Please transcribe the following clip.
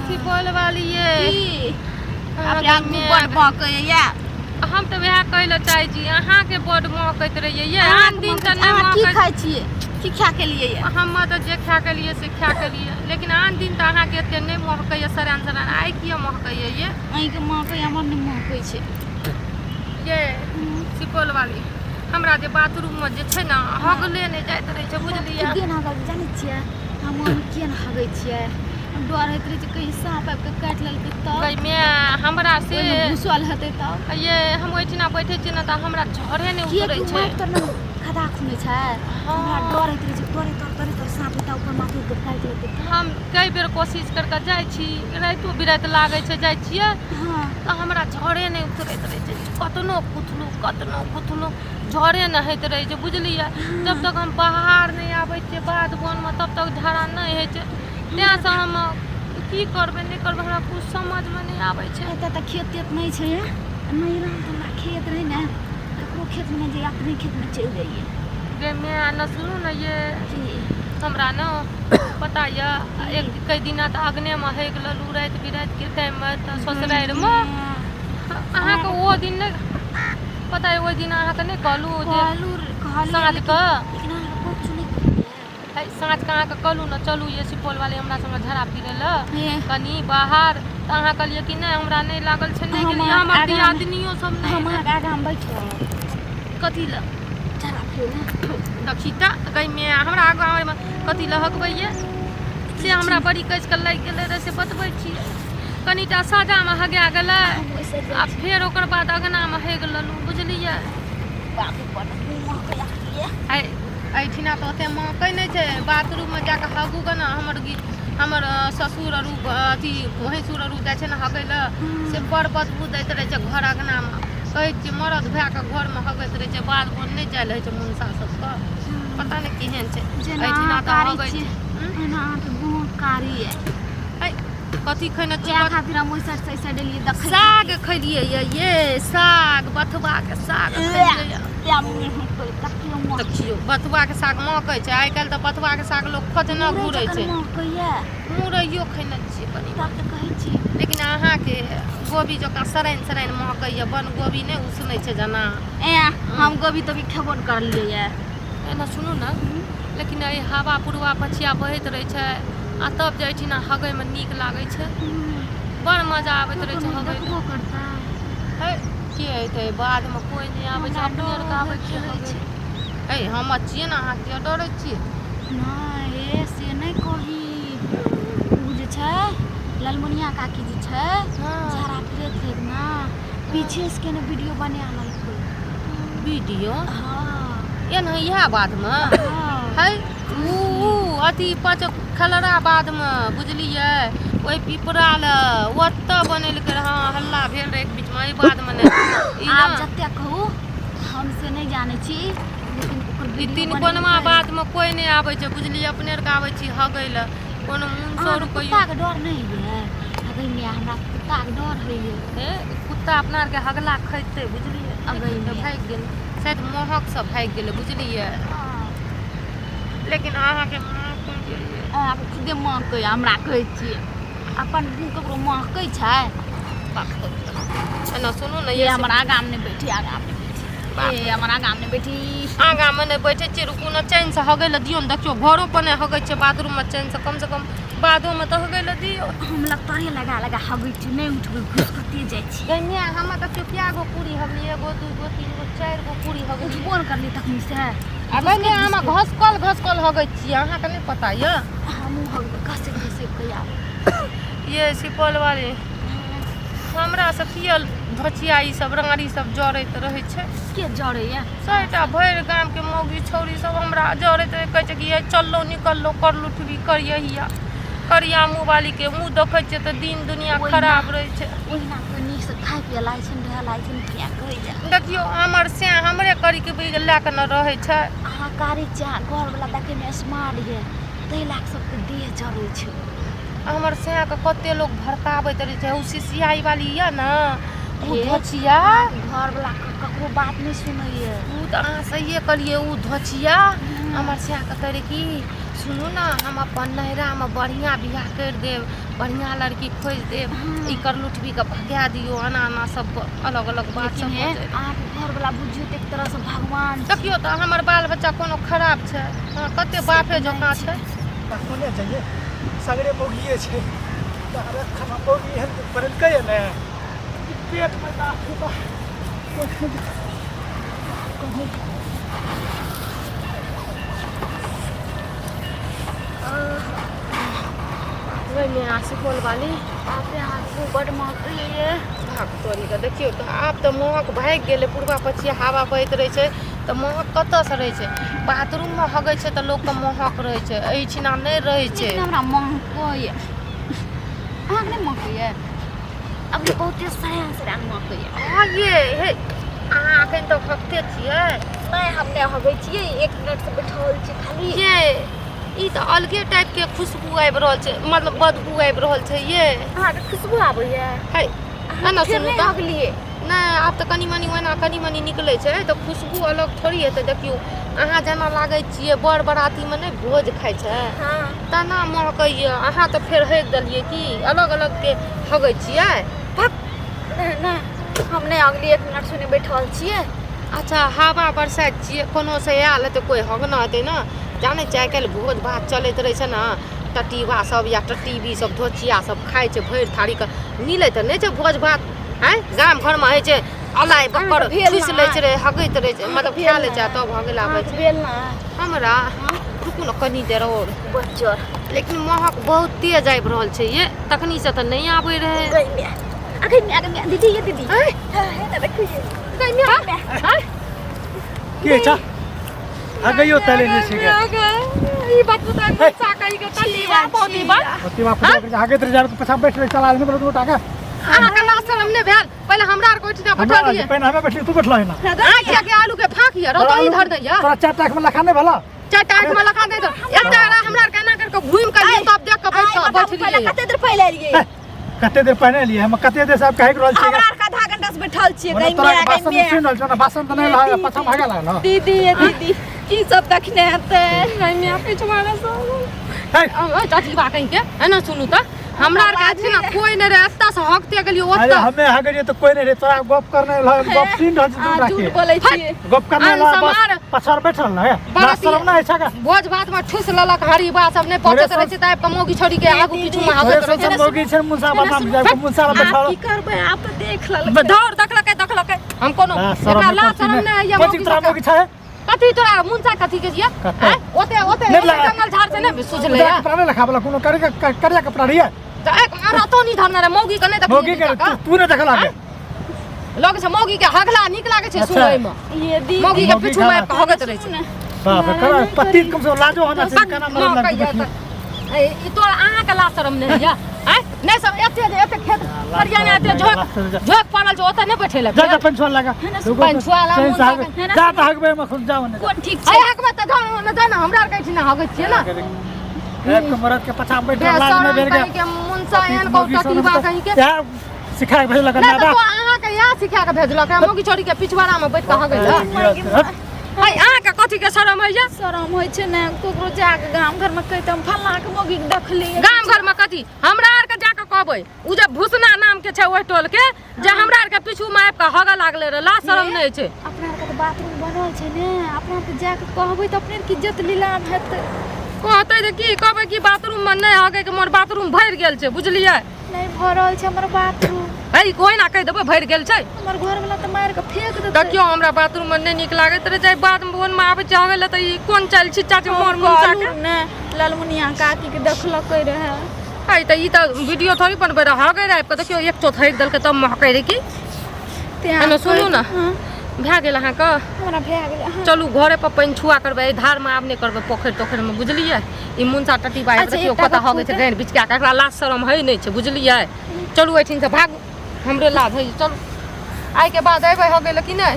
सुपौल वाली ये हम तो वह कहले चाहे छी अहाँ के बड महकैत रहिए ये आन दिन त नहीं की खाइ छिए की खा के लिए ये हम तो जे खा के लिए से खा के लिए लेकिन आन दिन त अहाँ के एते नहीं महकैया सरान सरान आई किया महकैया ये आई के महकै हमर नहीं महकै छै ये सुपौल वाली हमरा जे बाथरूम में जे छै ना हगले नहीं जाइत रहे छै बुझलियै के ना हगल जानै छियै हम के ना हगै छियै हम डर होइत रहे छै कहीं सांप आबि के काटि लेलकै त गई में हमरा से घुसल हेतै त ये हम ओइठिना बैठे छी ना त हमरा झरे नहीं उतरै छै खदा खुनै छै हमरा डर होइत रहे छै तोरे तर सांप उठा ऊपर माथे ऊपर काटि लेतै हम कई बेर कोशिश करके जाइ छी रातो बिरात लागै छै जाइ छियै त हमरा झरे नहीं उतरैत रहे छै कतनो कुथलू झरे नहीं होइत रहे छै बुझलियै जब तक हम बाहर नहीं आबै छियै बाध वन में तब तक झरा नहीं होइ छै तें से हम की करबै नहीं करबै हमरा कुछ समझ में नहीं आबै छै एतऽ त खेत तेत नहीं छै नहीं रह हमरा खेत रहे ना ककरो खेत में जे अपने खेत में चलि जाइए गे मैं न सुनू न ये हमरा न पता या एक कई दिना त अगने में हेग ललू रात बिरात के टाइम में त ससुराल में अहाँ के वो दिन नहीं पता है वो दिन अहाँ के नहीं कहलू जे साँझ के साँझ के अहाँ के कहलू न चलू ये सुपौल वाले हमरा संगे झड़ा फिरे ल कनी बाहर त अहाँ कहलिए कि नहीं हमरा नहीं लागल छै नहीं गेलिए हमर दियादनियो सब नहीं हमर आगा में बैठ कथी ल झड़ा फिरे देखी त कहीं में हमरा आगा में कथी ल हगबैये से हमरा बड़ी कस के लाग गेले रे से बतबै छी कनीटा साजा में हगा गेलै आ फिर ओकर बाद अगना में हेग ललू बुझलियै एठिना तो ओते महकै नहीं छै बाथरूम में जाके हगू ग ना हमर ससुर अरु अथी भैंसुर अरु जाइ छै ना हगै ल से बड़ बदबू दैत रहे छै घर अगना में कहै छी मरद भए के घर में हगैत रहे छै बाद बोन नहीं जाय रहे छै मुनसा सबके पता नहीं केहन छै एठिना त हगै छै एना के बहुत कारी है कथी खैना क्या खातिर हम ओइसर से डेली देखै साग खैलिए ये साग बथुआ के साग खैलिए या मुंह कोई तकियो मो देखियो बथुआ के साग महकै छै आइ काल्हि त बथुआ के साग लोग खोज न घुरै छै मुरैयो खैना छियै कनी तब त कहै छी लेकिन अहाँ के गोभी जका सराइन महकैया बन गोभी नहीं उसनै छै जना हम गोभी तो भी खेबो न करलिए ये एना सुनू न लेकिन ए हवा पुरवा पछिया बहैत रहे छै आ तब जाइ छी ना हगै में नीक लागै छै बड़ मजा आबैत रहे छै हगै में करता है के हेतै बाद में कोई नहीं आबै छै अपने आर के आबै छै हगै ए हम छियै ना अहाँ के डरै छियै नहीं ए से नहीं कही उ जे छै ललमुनिया काकी जी छै झरा फिरत रहे ना पीछे से के वीडियो बना लेलकै वीडियो हां एना इहा बाद में है अथी पाँच खलरा बाद में बुझलिए ओई पिपरा ल ओत बनेलकै हाँ हल्ला भेल रहे एक बीच में ई बाद में नहीं आप जत्ते कहू हम से नहीं जाने छी लेकिन ओकर ई तीन कोनमा बाद में कोई नहीं आबै छै बुझलिए अपने के आबै छी हगै ल कोनो मुंसो रुपैया कुत्ता के डर नहीं है अगै में हमरा कुत्ता के डर है हे कुत्ता अपना के हगला खैते बुझलिए अगै में भाग गेल शायद महक सब भाग गेल बुझलिए लेकिन अहाँ के आप खुदे महकै हमरा कहै छी अपन ककरो महकै छै एना सुनू न ये हमर आगा में बैठी आगा में बैठी ए हमर आगा में बैठी आगा में नहीं बैठे छी रुकू न चैन से हगै ल दियो न देखियो घरो पर नहीं हगै छै बाथरूम में चैन से कम बादो में तो हगै ल दियो हम लगतरे लगा हगै छी नहीं उठबै घुसकते जाइ छी गनिया हम त क्या गो पूरी हगली एगो दूगो तीनगो चार गो पूरी हगली बोल करली तखनी से अबे ने हम घसकल हगै छी अहाँ के नहीं पता ये हम हगबै घसे के आब ये सुपौल वाले हमरा से पियल धचिया ई सब रंगारी सब जरैत रहे छै के जरै या सबटा भैर गाम के मौगी छौरी सब हमरा जरैत रहे कहै छै कि ये चललो निकललो करलू ठुरी करिया करिया मुँह वाली के मुँह देखै छै त दिन दुनिया खराब रहे छै ओहिना के नीक से खाइ पिए लागै छै ढे लागै छै क्या कहै जा देखियो हमर से हमरे करी के बिग ला के न रहे छै अहाँ कारी चा घर वाला देखे में स्मार्ट है तै लाख सब के देह जरै छै हमर से के कते लोग भड़काबैत रहे छै उ सिसियाई वाली या न उ धचिया घर वाला ककरो बात नहीं सुनैए उ त अहाँ सहिए कहलिए उ धचिया हमर से कहते रहे कि सुनू ना हम अपन नहरा में बढ़िया बियाह कर देव, बढ़िया लड़की खोज देव, इकर लुटवी के भगा दियो, अना सब अलग अलग बात सब लेकिन आप घर वाला बुझियो एक तरह से भगवान देखियो तो हमर बाल बच्चा कोनो खराब छै, कते बापे जकाँ छै। कोने चाहिए सगरे मोगिए छै तारे खाना मोगी है परल कय ने पेट में दाखबा वही सुपौल वाली आप यहाँ को बड़ महक लिए भाग तोरी के देखियो तो आब तो महक भाग गेले, पूर्वा पछिया हवा बहैत रहे छै तो महक कतऽ से रहे छै, बाथरूम में हगै छै तो लोग के महक रहे छै, एहिठिना नहीं रहे छै। हमरा महकय अहाँ नहीं महकय अब बहुते सया सया महकय हां ये हे अहाँ अखन तो हकते छियै नहीं हमने हगै छियै 1 मिनट से बैठल छी खाली ये ई तो अलगे टाइप के खुशबू आबि रहल छै, मतलब बदबू आबि रहल छै ये। अहाँ के खुशबू आबैया है ना सुनू तो हगलिए नहीं आब तो कनी मनी ओना कनी मनी निकले छै तो खुशबू अलग थोड़ी हेतै। देखियो अहाँ जेना लागै छियै बड़ बराती में नहीं भोज खाइ छै हां तना महकैया, अहाँ तो फेर हक देलिए कि अलग अलग के हगै छियै। ना हमने अगली 1 मिनट सुने बैठल छियै। अच्छा हवा बरसाइत छियै कोनो से आयल हेतै कोई हगना हेतै ना, जानै छियै आइ काल्हि भोज भात चलैत रहै छै ना, टटीबा सब या टटीबी सब धोचिया सब खाइ छै भरि थारी के मिलै तऽ नहि छै भोज भात हैं, गाम घर में होइ छै अलाइ बकर ठुस लै छै रे हगैत रहै छै, मतलब खा लै छै तब हगै लाबै छै। भेल ना हमरा रुकू ना कनी देर और बच्चर लेकिन महक बहुत तेज आबि रहल छै ये, तखनी से तऽ नहीं आबै रहे। गई दीदी ये दीदी है ना देखिए गई में हैं के छ आ गयो तले ने छै ई बात बता बच्चा कहि के तलीवा पोती बा ओती वापस आगे तर जाब पछा बैठ रहे चला आदमी बोलत टाका अहाँ के लास्ट शरम ने भेल, पहले हमरा आर कोठिना बैठा दिए पहले हमें बैठली तू बैठल है ना आखिया के आलू के फाकिया रोटी धर दैया तोरा 4 टाक में लखा नहीं भला 4 टाक में लखा दे दो एते हमरा आर केना करके घूम के लिए तब देख के बैठलिए कते देर पहले लिए कते देर पहले लिए हम कते देर सब कहे रहल छी हमरा का आधा घंटा से बैठल छियै गई तोरा में बासन सुन रहल छ ना, बासन त नहीं लगा पछा भागा लागल दीदी ये दीदी की सब देखने आते नहीं में आपके छमाना सब है चाची बा कहीं के है ना सुनू तो हमरा आर के अछि ना कोई नहीं रे एत्ता से हकते गेलियो अरे ओत्ता हमें हगे तो कोई नहीं रे तोरा गप करने गप सीन रहल छ तू झूठ बोलै छियै गप करने ला बस समार। पछार बैठल ना है बड़ा ना शर्म ना है छका भोज भात में ठुस ललक हरी बा सब नहीं पहुंचत रहे छै ताइप के मोगी छोड़ी के आगू पीछू में अरे हगत रहे सोचन छै। मोगी छन मुंसा बदाम जाय को मुंसा आप बैठल की करबै आप देख ल दौड़ देखलकै हम कोनो एकरा ला शरम नहीं है कोची तोरा मोगी छै कथी तोरा मुंसा कथी के जिया कथी? ओते ओते नहीं लगा। जंगल झाड़ से नहीं सुझले तोरा कपड़ा नहीं लखा वाला कोनो करिया कपड़ा रिया एक अरतो नहीं धरना रे मौगी के नहीं देख मोगी के तू ने देखला के लगे छै मौगी के हगला नीक लागे छै अच्छा। सुनय में ये दी मौगी के मौगी पीछू का- में हगत रहे छै बाप रे करा पति कम से लाजो होना चाहिए केना मरल लग ई तोरा अहाँ के ला शरम नहीं है नहीं सब एते खेत हरिया में एते झोक पड़ल छै ओते नहीं बैठे लगे जा पंचवाल लगा पंचुआ ला मुंसा के जा त हगबे में खुद जाओ ने कोन ठीक अरे छै हक में त जाना हमरा आर कहै छी ना हगै छियै ना एक मरद के पछा बैठल लाज में शरम बेर कहीं के मुंसा एहन को टटीबा कहीं के या सिखा के भेज लगा नहीं ना तो अहाँ के यहाँ सिखा के भेजलक है मौगी छोड़ी के पिछवाड़ा में बैठ के हगै छै है अहाँ के कथी के शरम है ये शरम होइ छै ने ककरो जाके गाम घर में कहितम फल्ला के मोगी के देखली गाम घर में कथी हमरा आर के जाके कहबै उ जे भूसना नाम के छै ओहि टोल के जे हमरा आर के पीछू में आबि के हगऽ लागले रे ला शरम नहीं छै अपना आर के तो बाथरूम बनल छै ने अपना के जाके कहबै त अपने के इज्जत लीलाम हेतै कहते जे की कहबै कि बाथरूम में नहीं हगै के मोर बाथरूम भरि गेल छै बुझलियै नहीं भरल छै हमर बाथरूम है कोई ना कहि देबै भरि गेल छै हमर घर वाला त मार के फेंक देतै देखियो हमरा बाथरूम में नहीं नीक लागैत रहे छै बाद में बोन में आबै छै हगै ले त ई कोन चाल छी चाची मोर मुंसा के ने लालमुनिया काकी के देखलकै रहे है त ई त वीडियो थोड़ी बनबै रहे हगै रहे आबि के देखियो एक चोथ हरि देलकै तब महकै रे की एना सुनू ना भए गेल अहाँ के हमरा भए गेलै चलू घरे पर पानि छुआ करबै धार में आब नहीं करबै पोखरि तोखरि में बुझलियै ई मुंसा टटीबा अच्छा, देखियो एकटा कतऽ गप हगै छै गाड़ि बिचका के एकरा लाज शरम है नहीं छै बुझलियै चलू एठिन से भागू हमरे लाज है चलू आइ के बाद अयबै हगै ले कि नहीं।